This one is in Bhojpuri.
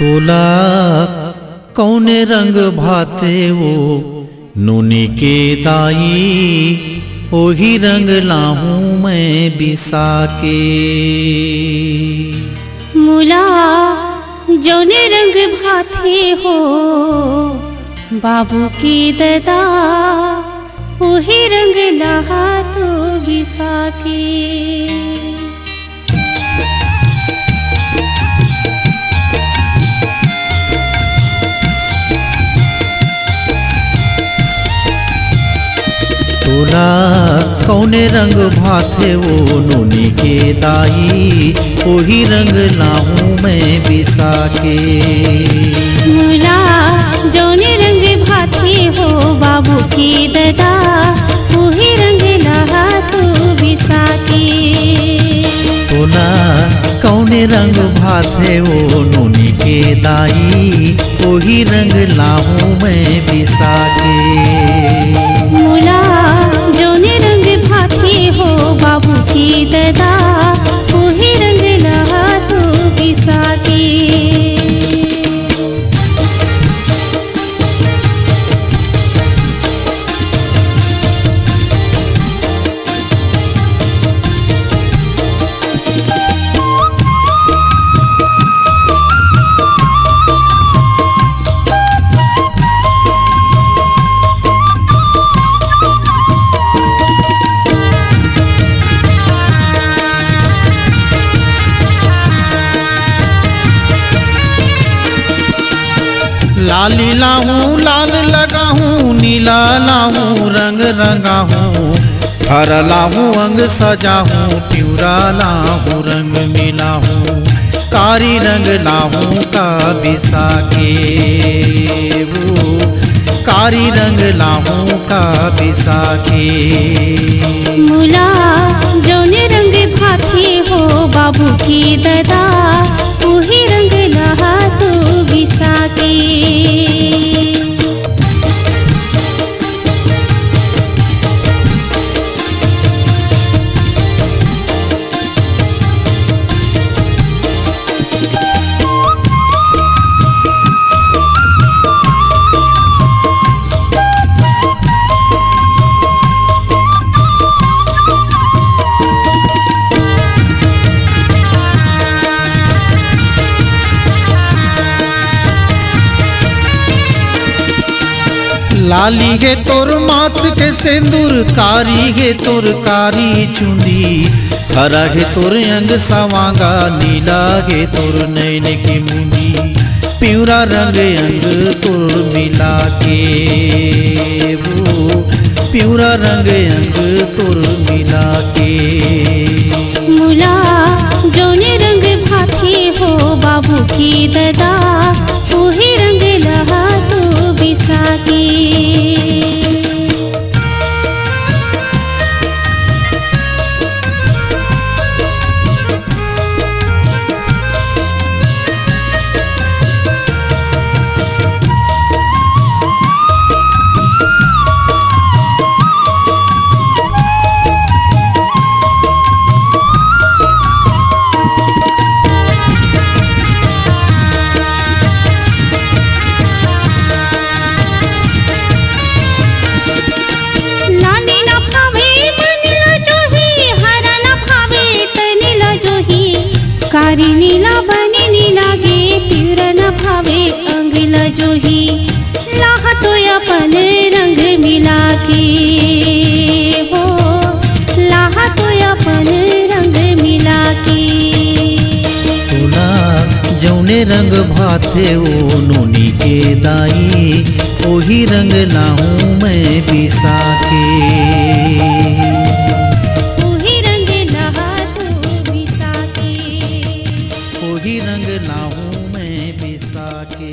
तोला कौने रंग भाते वो नूनी के दाई, ओही रंग लाहूं मैं बिसा के। मुला जौने रंग भाते हो बाबू की ददा, वही रंग लहा तो बिसा के। तोला कौने रंग भाते वो नूनी के दाई, ओही रंग लाहूं मैं बिसा के। मुला जौने रंग भाते हो बाबू की ददा, वही रंग लहा तो बिसा के। तोला कौने रंग भाते वो नूनी के दाई, ओही रंग लाहूं मैं बिसा के। मुला जौने रंग भाते हो बाबू की ददा, वही रंग लहा तो बिसा के। लाली लाहूं लाल लगाहूं, नीला लाहूं रंग रंगाहूं, हरा लाहूं अंग सजाहूं, प्यूरा लाहूं रंग मिलाहूं, कारी रंग लाहूं का बिसा के। वो कारी रंग लाहूं का बिसा के। मुला जौने रंग भाते हो बाबू की ददा, वही रंग लहा तो बिसा के। लाली गे तोर माथ के सिंदूर, कारी गे तोर कारी चुंदी, हरा गे तोर अंग सवांगा, नीला गे तोर नैन की मुंदी, प्यूरा रंग अंग तोर मिला के। वो प्यूरा रंग अंग तोर मिला के। मुला जौने रंग भाते हो बाबू की ददा, वही रंग लहा तो बिसा के। कारी नीला बनी नीला गे, प्यूरा न भावे अंग लजोही, लाहा तो अपन रंग मिला के। हो लाहा तो अपन रंग मिला के। तोला जौने रंग भाते वो नूनी के दाई, ओही रंग लाहूं मैं बिसा के। ओही रंग लाहूं मैं बिसा के।